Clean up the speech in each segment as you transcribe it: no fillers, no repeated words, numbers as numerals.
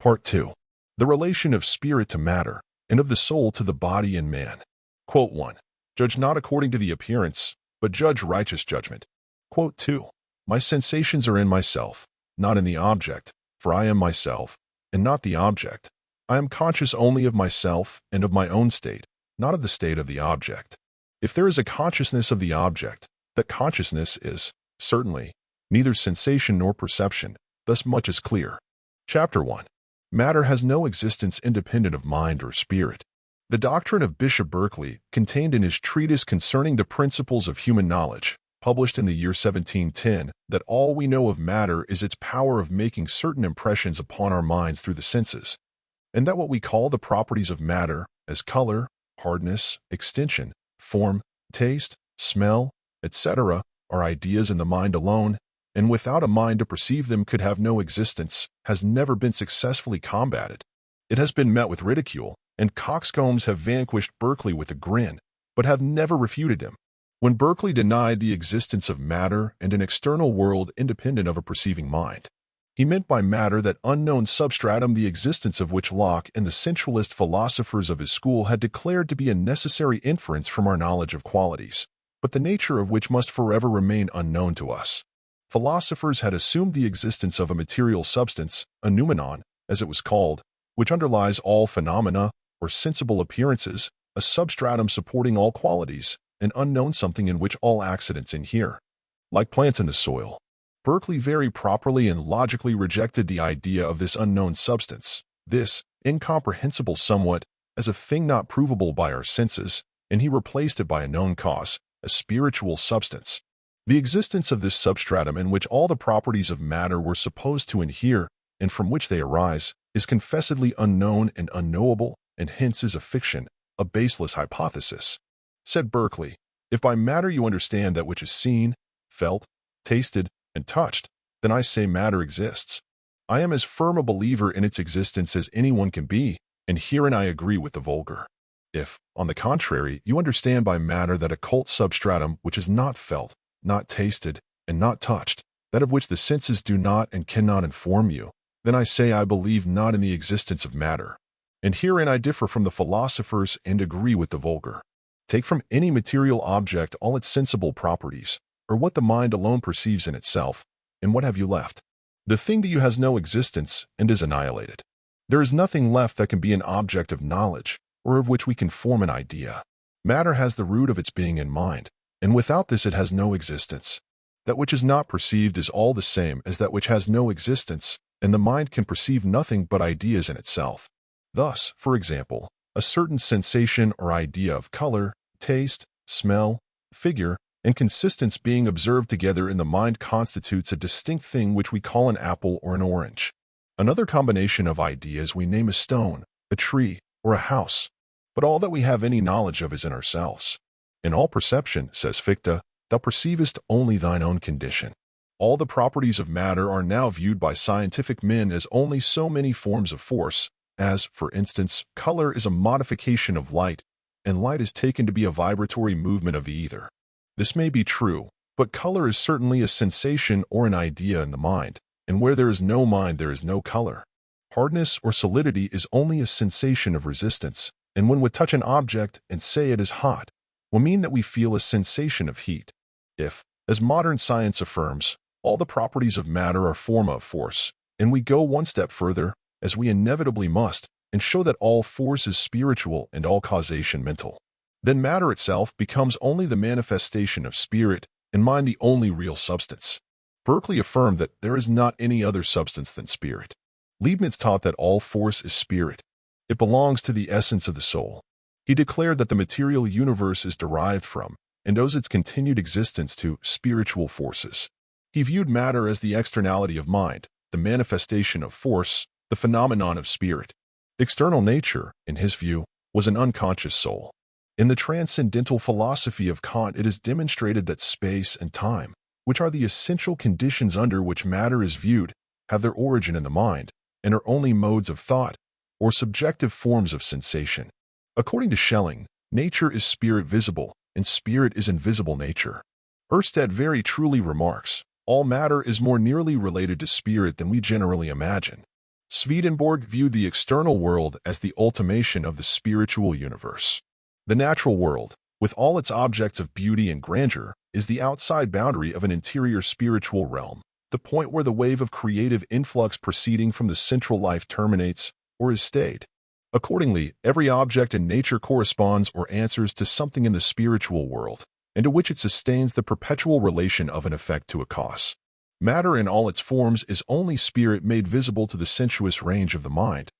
Part 2. The relation of spirit to matter, and of the soul to the body and man. Quote 1. Judge not according to the appearance, but judge righteous judgment. Quote 2. My sensations are in myself, not in the object, for I am myself, and not the object. I am conscious only of myself and of my own state, not of the state of the object. If there is a consciousness of the object, that consciousness is, certainly, neither sensation nor perception, thus much is clear. Chapter 1. Matter has no existence independent of mind or spirit. The doctrine of Bishop Berkeley, contained in his treatise concerning the principles of human knowledge, published in the year 1710, that all we know of matter is its power of making certain impressions upon our minds through the senses, and that what we call the properties of matter, as color, hardness, extension, form, taste, smell, etc., are ideas in the mind alone, and without a mind to perceive them could have no existence, has never been successfully combated. It has been met with ridicule, and coxcombs have vanquished Berkeley with a grin, but have never refuted him. When Berkeley denied the existence of matter and an external world independent of a perceiving mind, he meant by matter that unknown substratum the existence of which Locke and the sensualist philosophers of his school had declared to be a necessary inference from our knowledge of qualities, but the nature of which must forever remain unknown to us. Philosophers had assumed the existence of a material substance, a noumenon, as it was called, which underlies all phenomena or sensible appearances, a substratum supporting all qualities, an unknown something in which all accidents inhere, like plants in the soil. Berkeley very properly and logically rejected the idea of this unknown substance, this incomprehensible somewhat, as a thing not provable by our senses, and he replaced it by a known cause, a spiritual substance. The existence of this substratum in which all the properties of matter were supposed to inhere, and from which they arise, is confessedly unknown and unknowable, and hence is a fiction, a baseless hypothesis. Said Berkeley, if by matter you understand that which is seen, felt, tasted, and touched, then I say matter exists. I am as firm a believer in its existence as anyone can be, and herein I agree with the vulgar. If, on the contrary, you understand by matter that occult substratum which is not felt, not tasted, and not touched, that of which the senses do not and cannot inform you, then I say I believe not in the existence of matter. And herein I differ from the philosophers and agree with the vulgar. Take from any material object all its sensible properties, or what the mind alone perceives in itself, and what have you left? The thing to you has no existence and is annihilated. There is nothing left that can be an object of knowledge, or of which we can form an idea. Matter has the root of its being in mind, and without this it has no existence. That which is not perceived is all the same as that which has no existence, and the mind can perceive nothing but ideas in itself. Thus, for example, a certain sensation or idea of color, taste, smell, figure, and consistence being observed together in the mind constitutes a distinct thing which we call an apple or an orange. Another combination of ideas we name a stone, a tree, or a house. But all that we have any knowledge of is in ourselves. In all perception, says Fichte, thou perceivest only thine own condition. All the properties of matter are now viewed by scientific men as only so many forms of force, as, for instance, color is a modification of light, and light is taken to be a vibratory movement of the ether. This may be true, but color is certainly a sensation or an idea in the mind, and where there is no mind there is no color. Hardness or solidity is only a sensation of resistance, and when we touch an object and say it is hot, will mean that we feel a sensation of heat. If, as modern science affirms, all the properties of matter are forma of force, and we go one step further, as we inevitably must, and show that all force is spiritual and all causation mental, then matter itself becomes only the manifestation of spirit, and mind the only real substance. Berkeley affirmed that there is not any other substance than spirit. Leibniz taught that all force is spirit. It belongs to the essence of the soul. He declared that the material universe is derived from, and owes its continued existence to, spiritual forces. He viewed matter as the externality of mind, the manifestation of force, the phenomenon of spirit. External nature, in his view, was an unconscious soul. In the transcendental philosophy of Kant it is demonstrated that space and time, which are the essential conditions under which matter is viewed, have their origin in the mind, and are only modes of thought, or subjective forms of sensation. According to Schelling, nature is spirit visible, and spirit is invisible nature. Oersted very truly remarks, all matter is more nearly related to spirit than we generally imagine. Swedenborg viewed the external world as the ultimation of the spiritual universe. The natural world, with all its objects of beauty and grandeur, is the outside boundary of an interior spiritual realm, the point where the wave of creative influx proceeding from the central life terminates or is stayed. Accordingly, every object in nature corresponds or answers to something in the spiritual world, and to which it sustains the perpetual relation of an effect to a cause. Matter in all its forms is only spirit made visible to the sensuous range of the mind,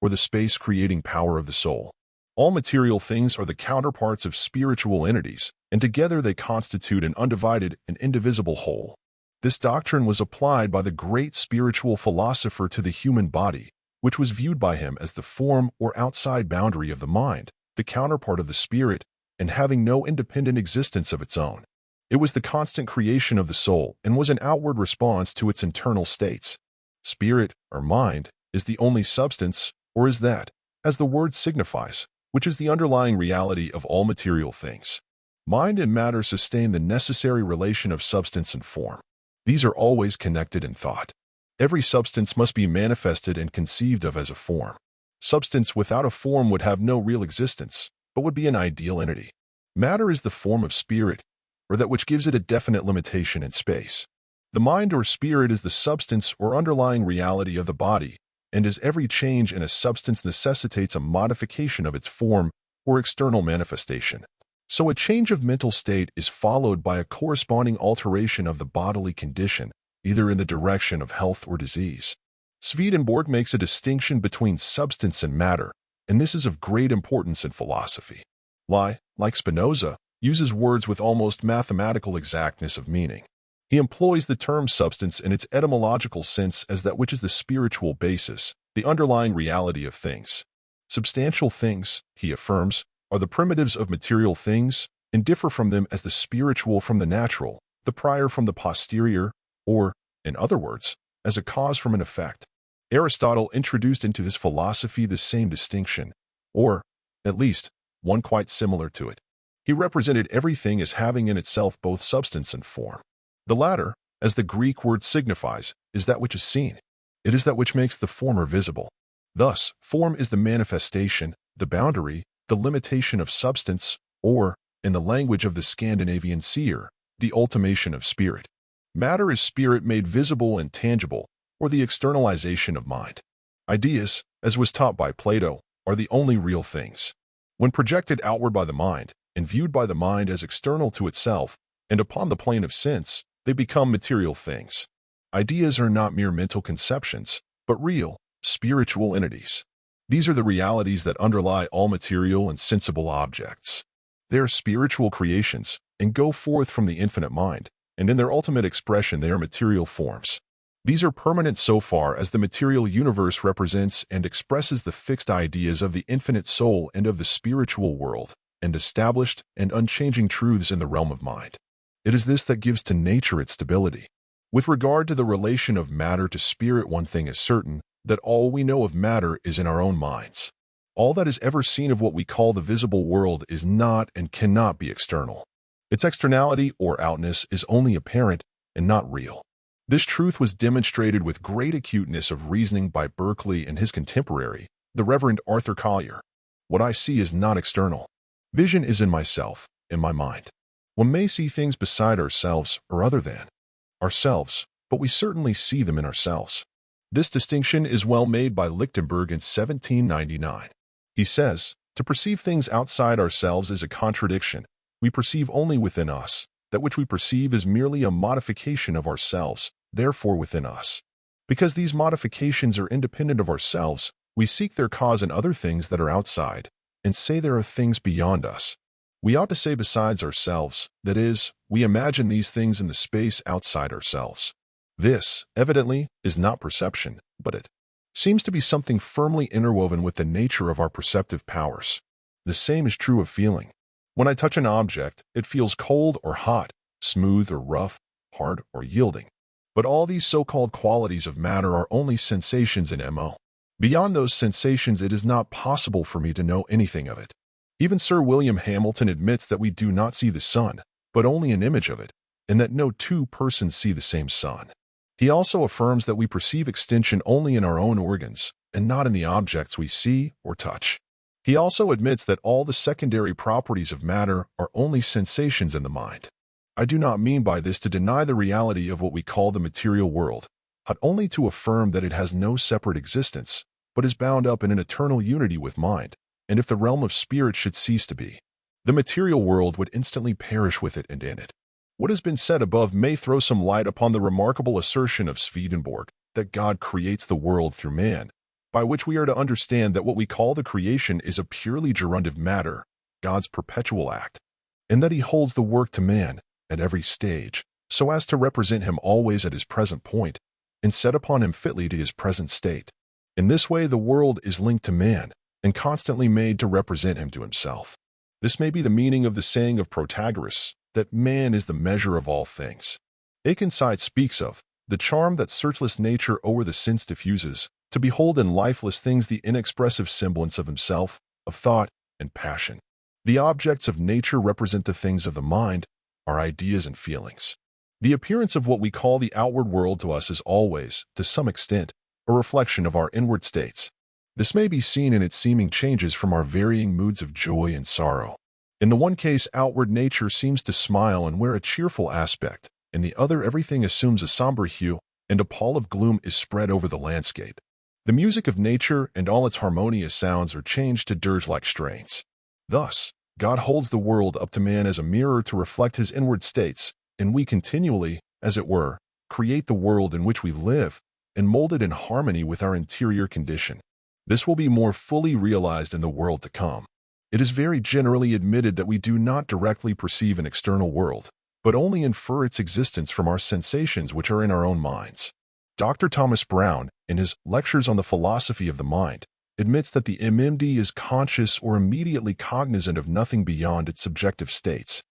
or the space-creating power of the soul. All material things are the counterparts of spiritual entities, and together they constitute an undivided and indivisible whole. This doctrine was applied by the great spiritual philosopher to the human body, which was viewed by him as the form or outside boundary of the mind, the counterpart of the spirit, and having no independent existence of its own. It was the constant creation of the soul and was an outward response to its internal states. Spirit, or mind, is the only substance, or is that, as the word signifies, which is the underlying reality of all material things. Mind and matter sustain the necessary relation of substance and form. These are always connected in thought. Every substance must be manifested and conceived of as a form. Substance without a form would have no real existence, but would be an ideal entity. Matter is the form of spirit, or that which gives it a definite limitation in space. The mind or spirit is the substance or underlying reality of the body, and as every change in a substance necessitates a modification of its form or external manifestation, so a change of mental state is followed by a corresponding alteration of the bodily condition, either in the direction of health or disease. Swedenborg makes a distinction between substance and matter, and this is of great importance in philosophy. Lai, like Spinoza, uses words with almost mathematical exactness of meaning. He employs the term substance in its etymological sense as that which is the spiritual basis, the underlying reality of things. Substantial things, he affirms, are the primitives of material things, and differ from them as the spiritual from the natural, the prior from the posterior, or, in other words, as a cause from an effect. Aristotle introduced into his philosophy the same distinction, or, at least, one quite similar to it. He represented everything as having in itself both substance and form. The latter, as the Greek word signifies, is that which is seen. It is that which makes the former visible. Thus, form is the manifestation, the boundary, the limitation of substance, or, in the language of the Scandinavian seer, the ultimation of spirit. Matter is spirit made visible and tangible, or the externalization of mind. Ideas, as was taught by Plato, are the only real things. When projected outward by the mind, and viewed by the mind as external to itself, and upon the plane of sense, they become material things. Ideas are not mere mental conceptions, but real, spiritual entities. These are the realities that underlie all material and sensible objects. They are spiritual creations, and go forth from the infinite mind, and in their ultimate expression they are material forms. These are permanent so far as the material universe represents and expresses the fixed ideas of the infinite soul and of the spiritual world, and established and unchanging truths in the realm of mind. It is this that gives to nature its stability. With regard to the relation of matter to spirit, one thing is certain, that all we know of matter is in our own minds. All that is ever seen of what we call the visible world is not and cannot be external. Its externality or outness is only apparent and not real. This truth was demonstrated with great acuteness of reasoning by Berkeley and his contemporary, the Reverend Arthur Collier. What I see is not external. Vision is in myself, in my mind. One may see things beside ourselves or other than ourselves, but we certainly see them in ourselves. This distinction is well made by Lichtenberg in 1799. He says, to perceive things outside ourselves is a contradiction. We perceive only within us. That which we perceive is merely a modification of ourselves, therefore within us. Because these modifications are independent of ourselves, we seek their cause in other things that are outside, and say there are things beyond us. We ought to say besides ourselves, that is, we imagine these things in the space outside ourselves. This, evidently, is not perception, but it seems to be something firmly interwoven with the nature of our perceptive powers. The same is true of feeling. When I touch an object, it feels cold or hot, smooth or rough, hard or yielding. But all these so-called qualities of matter are only sensations in MO. Beyond those sensations, it is not possible for me to know anything of it. Even Sir William Hamilton admits that we do not see the sun, but only an image of it, and that no two persons see the same sun. He also affirms that we perceive extension only in our own organs and not in the objects we see or touch. He also admits that all the secondary properties of matter are only sensations in the mind. I do not mean by this to deny the reality of what we call the material world, but only to affirm that it has no separate existence, but is bound up in an eternal unity with mind, and if the realm of spirit should cease to be, the material world would instantly perish with it and in it. What has been said above may throw some light upon the remarkable assertion of Swedenborg that God creates the world through man, by which we are to understand that what we call the creation is a purely gerundive matter, God's perpetual act, and that he holds the work to man at every stage, so as to represent him always at his present point, and set upon him fitly to his present state. In this way the world is linked to man, and constantly made to represent him to himself. This may be the meaning of the saying of Protagoras, that man is the measure of all things. Akenside speaks of the charm that searchless nature o'er the sense diffuses, to behold in lifeless things the inexpressive semblance of himself, of thought and passion. The objects of nature represent the things of the mind, our ideas and feelings. The appearance of what we call the outward world to us is always, to some extent, a reflection of our inward states. This may be seen in its seeming changes from our varying moods of joy and sorrow. In the one case, outward nature seems to smile and wear a cheerful aspect. In the other, everything assumes a somber hue, and a pall of gloom is spread over the landscape. The music of nature and all its harmonious sounds are changed to dirge-like strains. Thus, God holds the world up to man as a mirror to reflect his inward states, and we continually, as it were, create the world in which we live, and mold it in harmony with our interior condition. This will be more fully realized in the world to come. It is very generally admitted that we do not directly perceive an external world, but only infer its existence from our sensations which are in our own minds. Dr. Thomas Brown, in his Lectures on the Philosophy of the Mind, admits that the MMD is conscious or immediately cognizant of nothing beyond its subjective states.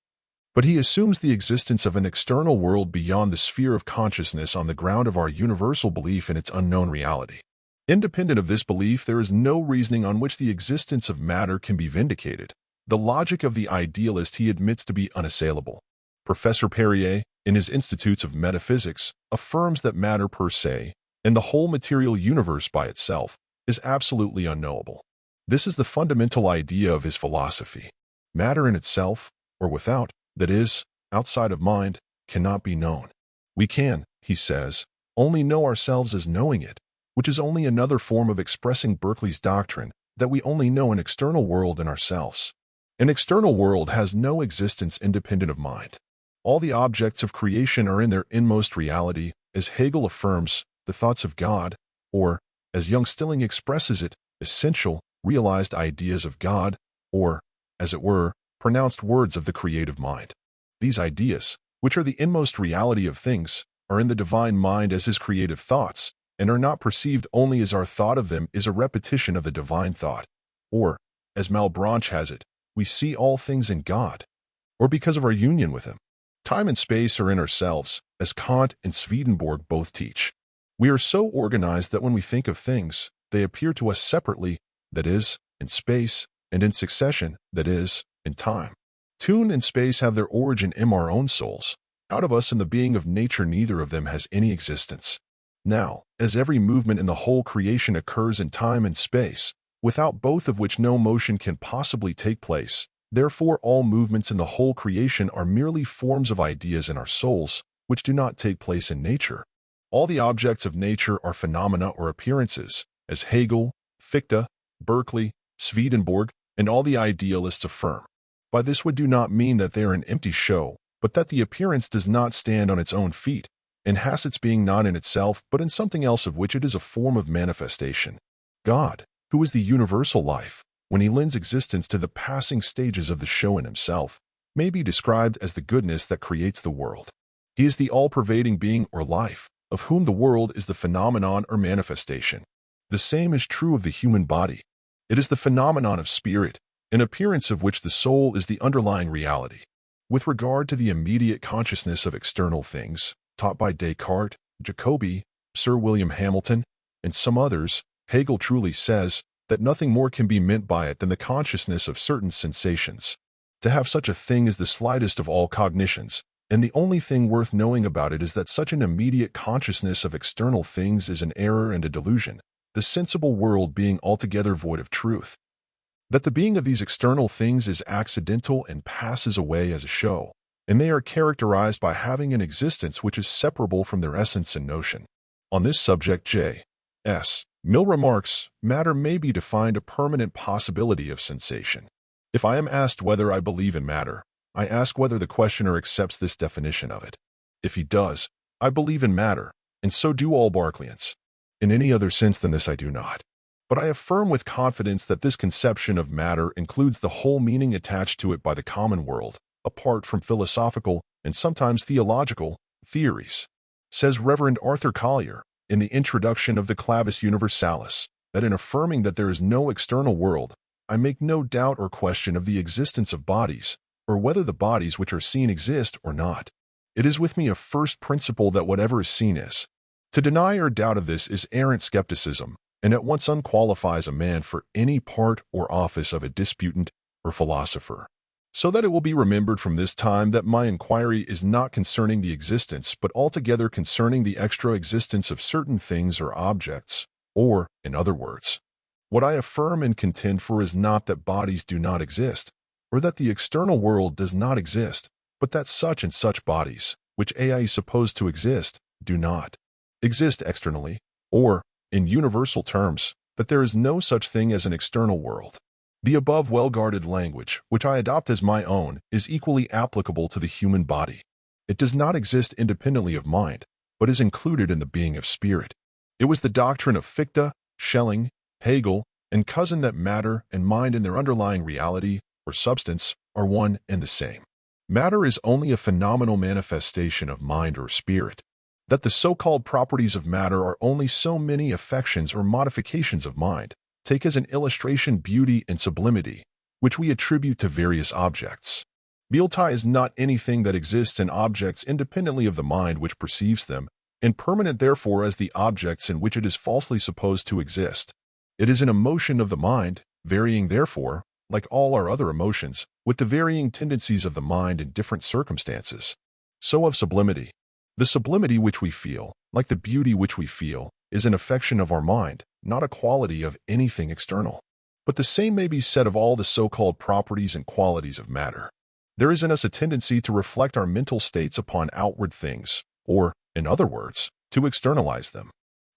But he assumes the existence of an external world beyond the sphere of consciousness on the ground of our universal belief in its unknown reality. Independent of this belief, there is no reasoning on which the existence of matter can be vindicated. The logic of the idealist he admits to be unassailable. Professor Perrier, in his Institutes of Metaphysics, affirms that matter per se, and the whole material universe by itself, is absolutely unknowable. This is the fundamental idea of his philosophy. Matter in itself, or without, that is, outside of mind, cannot be known. We can, he says, only know ourselves as knowing it, which is only another form of expressing Berkeley's doctrine that we only know an external world in ourselves. An external world has no existence independent of mind. All the objects of creation are in their inmost reality, as Hegel affirms, the thoughts of God, or, as young Stilling expresses it, essential, realized ideas of God, or, as it were, pronounced words of the creative mind. These ideas, which are the inmost reality of things, are in the divine mind as his creative thoughts, and are not perceived only as our thought of them is a repetition of the divine thought, or, as Malebranche has it, we see all things in God, or because of our union with him. Time and space are in ourselves, as Kant and Swedenborg both teach. We are so organized that when we think of things, they appear to us separately, that is, in space, and in succession, that is, in time. Tune and space have their origin in our own souls. Out of us and the being of nature, neither of them has any existence. Now, as every movement in the whole creation occurs in time and space, without both of which no motion can possibly take place, therefore all movements in the whole creation are merely forms of ideas in our souls, which do not take place in nature. All the objects of nature are phenomena or appearances, as Hegel, Fichte, Berkeley, Swedenborg, and all the idealists affirm. By this we do not mean that they are an empty show, but that the appearance does not stand on its own feet, and has its being not in itself but in something else of which it is a form of manifestation. God, who is the universal life, when he lends existence to the passing stages of the show in himself, may be described as the goodness that creates the world. He is the all-pervading being or life, of whom the world is the phenomenon or manifestation. The same is true of the human body. It is the phenomenon of spirit, an appearance of which the soul is the underlying reality. With regard to the immediate consciousness of external things, taught by Descartes, Jacobi, Sir William Hamilton, and some others, Hegel truly says that nothing more can be meant by it than the consciousness of certain sensations. To have such a thing is the slightest of all cognitions, and the only thing worth knowing about it is that such an immediate consciousness of external things is an error and a delusion, the sensible world being altogether void of truth. That the being of these external things is accidental and passes away as a show, and they are characterized by having an existence which is separable from their essence and notion. On this subject, J.S. Mill remarks, matter may be defined a permanent possibility of sensation. If I am asked whether I believe in matter, I ask whether the questioner accepts this definition of it. If he does, I believe in matter, and so do all Berkeleyans. In any other sense than this I do not. But I affirm with confidence that this conception of matter includes the whole meaning attached to it by the common world, apart from philosophical and sometimes theological theories. Says Reverend Arthur Collier, in the introduction of the Clavis Universalis, that in affirming that there is no external world, I make no doubt or question of the existence of bodies, or whether the bodies which are seen exist or not. It is with me a first principle that whatever is seen is. To deny or doubt of this is arrant skepticism, and at once unqualifies a man for any part or office of a disputant or philosopher. So that it will be remembered from this time that my inquiry is not concerning the existence, but altogether concerning the extra existence of certain things or objects, or, in other words, what I affirm and contend for is not that bodies do not exist, or that the external world does not exist, but that such and such bodies, which AI suppose to exist, do not exist externally, or, in universal terms, that there is no such thing as an external world. The above well-guarded language, which I adopt as my own, is equally applicable to the human body. It does not exist independently of mind, but is included in the being of spirit. It was the doctrine of Fichte, Schelling, Hegel, and Cousin that matter and mind in their underlying reality, or substance, are one and the same. Matter is only a phenomenal manifestation of mind or spirit. That the so-called properties of matter are only so many affections or modifications of mind, take as an illustration beauty and sublimity, which we attribute to various objects. Beauty is not anything that exists in objects independently of the mind which perceives them, and permanent therefore as the objects in which it is falsely supposed to exist. It is an emotion of the mind, varying therefore, like all our other emotions, with the varying tendencies of the mind in different circumstances. So of sublimity. The sublimity which we feel, like the beauty which we feel, is an affection of our mind, not a quality of anything external. But the same may be said of all the so-called properties and qualities of matter. There is in us a tendency to reflect our mental states upon outward things, or, in other words, to externalize them.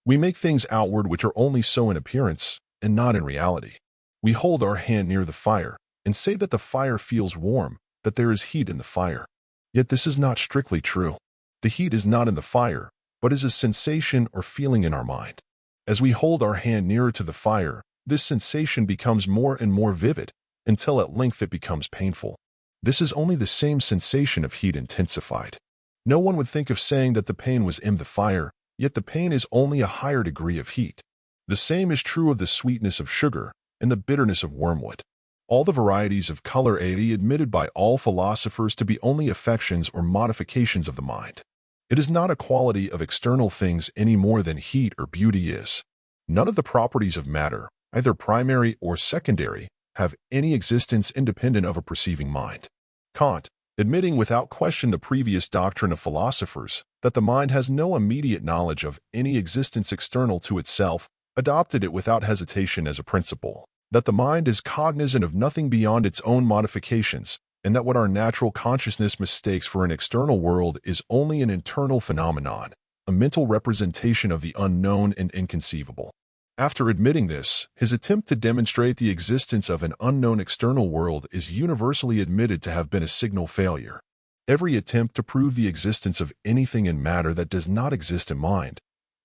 We make things outward which are only so in appearance, and not in reality. We hold our hand near the fire, and say that the fire feels warm, that there is heat in the fire. Yet this is not strictly true. The heat is not in the fire, but is a sensation or feeling in our mind. As we hold our hand nearer to the fire, this sensation becomes more and more vivid, until at length it becomes painful. This is only the same sensation of heat intensified. No one would think of saying that the pain was in the fire, yet the pain is only a higher degree of heat. The same is true of the sweetness of sugar and the bitterness of wormwood. All the varieties of color are admitted by all philosophers to be only affections or modifications of the mind. It is not a quality of external things any more than heat or beauty is. None of the properties of matter, either primary or secondary, have any existence independent of a perceiving mind. Kant, admitting without question the previous doctrine of philosophers, that the mind has no immediate knowledge of any existence external to itself, adopted it without hesitation as a principle, that the mind is cognizant of nothing beyond its own modifications, and that what our natural consciousness mistakes for an external world is only an internal phenomenon, a mental representation of the unknown and inconceivable. After admitting this, his attempt to demonstrate the existence of an unknown external world is universally admitted to have been a signal failure. Every attempt to prove the existence of anything in matter that does not exist in mind,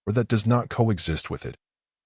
or that does not coexist with it,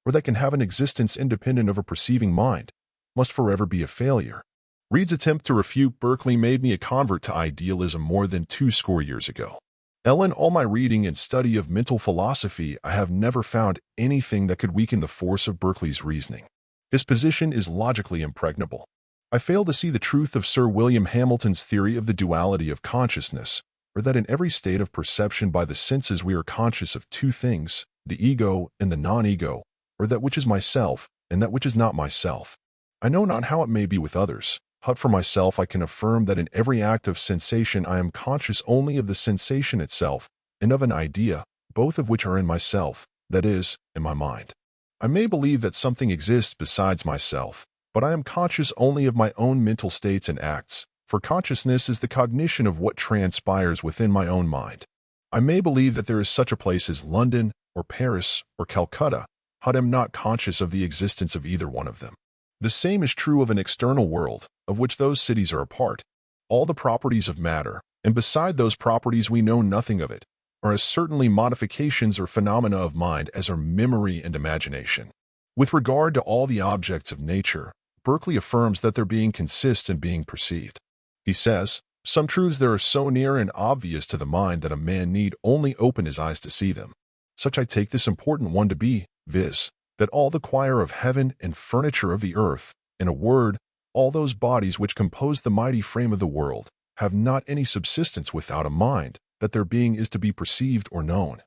or that can have an existence independent of a perceiving mind, must forever be a failure. Reid's attempt to refute Berkeley made me a convert to idealism more than 20 years ago. In all my reading and study of mental philosophy, I have never found anything that could weaken the force of Berkeley's reasoning. His position is logically impregnable. I fail to see the truth of Sir William Hamilton's theory of the duality of consciousness, or that in every state of perception by the senses we are conscious of two things, the ego and the non-ego, or that which is myself and that which is not myself. I know not how it may be with others. But for myself, I can affirm that in every act of sensation I am conscious only of the sensation itself and of an idea, both of which are in myself, that is, in my mind. I may believe that something exists besides myself, but I am conscious only of my own mental states and acts, for consciousness is the cognition of what transpires within my own mind. I may believe that there is such a place as London, or Paris, or Calcutta, but am not conscious of the existence of either one of them. The same is true of an external world, of which those cities are a part. All the properties of matter, and beside those properties we know nothing of it, are as certainly modifications or phenomena of mind as are memory and imagination. With regard to all the objects of nature, Berkeley affirms that their being consists in being perceived. He says, some truths there are so near and obvious to the mind that a man need only open his eyes to see them. Such I take this important one to be, viz., that all the choir of heaven and furniture of the earth, in a word, all those bodies which compose the mighty frame of the world, have not any subsistence without a mind, that their being is to be perceived or known.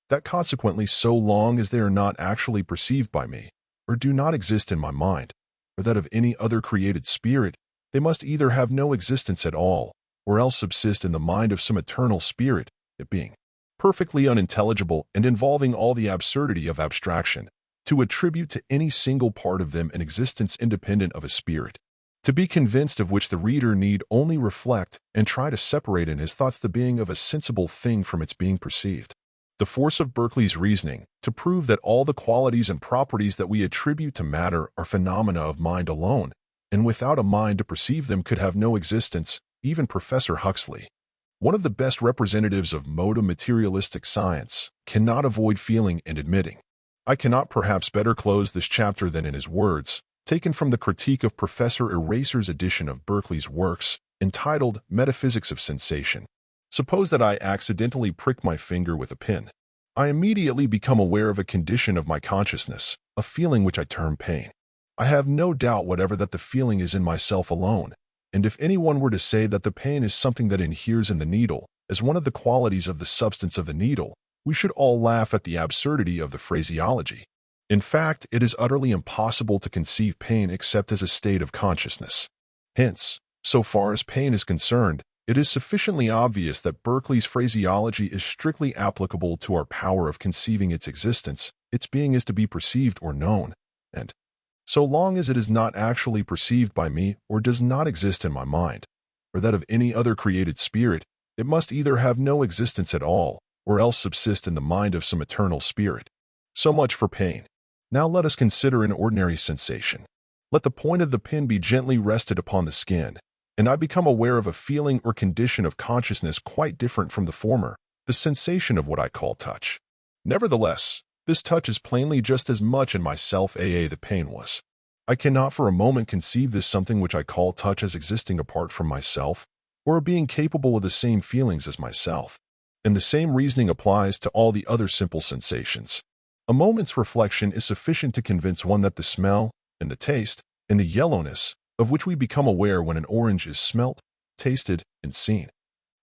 That consequently, so long as they are not actually perceived by me, or do not exist in my mind, or that of any other created spirit, they must either have no existence at all, or else subsist in the mind of some eternal spirit, it being perfectly unintelligible and involving all the absurdity of abstraction, to attribute to any single part of them an existence independent of a spirit, to be convinced of which the reader need only reflect and try to separate in his thoughts the being of a sensible thing from its being perceived. The force of Berkeley's reasoning, to prove that all the qualities and properties that we attribute to matter are phenomena of mind alone, and without a mind to perceive them could have no existence, even Professor Huxley, one of the best representatives of modern materialistic science, cannot avoid feeling and admitting. I cannot perhaps better close this chapter than in his words, taken from the critique of Professor Eraser's edition of Berkeley's works, entitled Metaphysics of Sensation. Suppose that I accidentally prick my finger with a pin. I immediately become aware of a condition of my consciousness, a feeling which I term pain. I have no doubt whatever that the feeling is in myself alone, and if anyone were to say that the pain is something that inheres in the needle, as one of the qualities of the substance of the needle, we should all laugh at the absurdity of the phraseology. In fact, it is utterly impossible to conceive pain except as a state of consciousness. Hence, so far as pain is concerned, it is sufficiently obvious that Berkeley's phraseology is strictly applicable to our power of conceiving its existence, its being is to be perceived or known, and so long as it is not actually perceived by me or does not exist in my mind, or that of any other created spirit, it must either have no existence at all, or else subsist in the mind of some eternal spirit. So much for pain. Now let us consider an ordinary sensation. Let the point of the pin be gently rested upon the skin, and I become aware of a feeling or condition of consciousness quite different from the former, the sensation of what I call touch. Nevertheless, this touch is plainly just as much in myself as the pain was. I cannot for a moment conceive this something which I call touch as existing apart from myself, or being capable of the same feelings as myself. And the same reasoning applies to all the other simple sensations. A moment's reflection is sufficient to convince one that the smell, and the taste, and the yellowness, of which we become aware when an orange is smelt, tasted, and seen,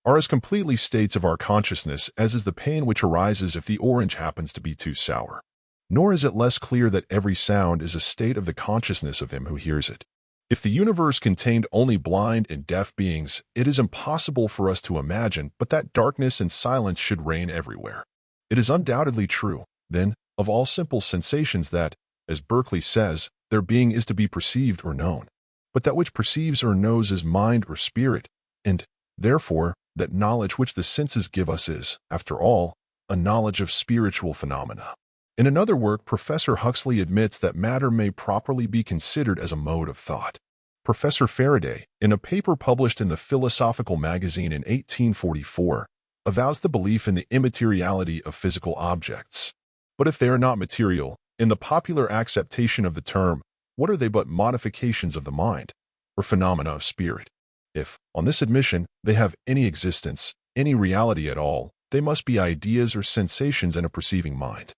are as completely states of our consciousness as is the pain which arises if the orange happens to be too sour. Nor is it less clear that every sound is a state of the consciousness of him who hears it. If the universe contained only blind and deaf beings, it is impossible for us to imagine but that darkness and silence should reign everywhere. It is undoubtedly true, then, of all simple sensations that, as Berkeley says, their being is to be perceived or known, but that which perceives or knows is mind or spirit, and, therefore, that knowledge which the senses give us is, after all, a knowledge of spiritual phenomena. In another work, Professor Huxley admits that matter may properly be considered as a mode of thought. Professor Faraday, in a paper published in the Philosophical Magazine in 1844, avows the belief in the immateriality of physical objects. But if they are not material, in the popular acceptation of the term, what are they but modifications of the mind, or phenomena of spirit? If, on this admission, they have any existence, any reality at all, they must be ideas or sensations in a perceiving mind.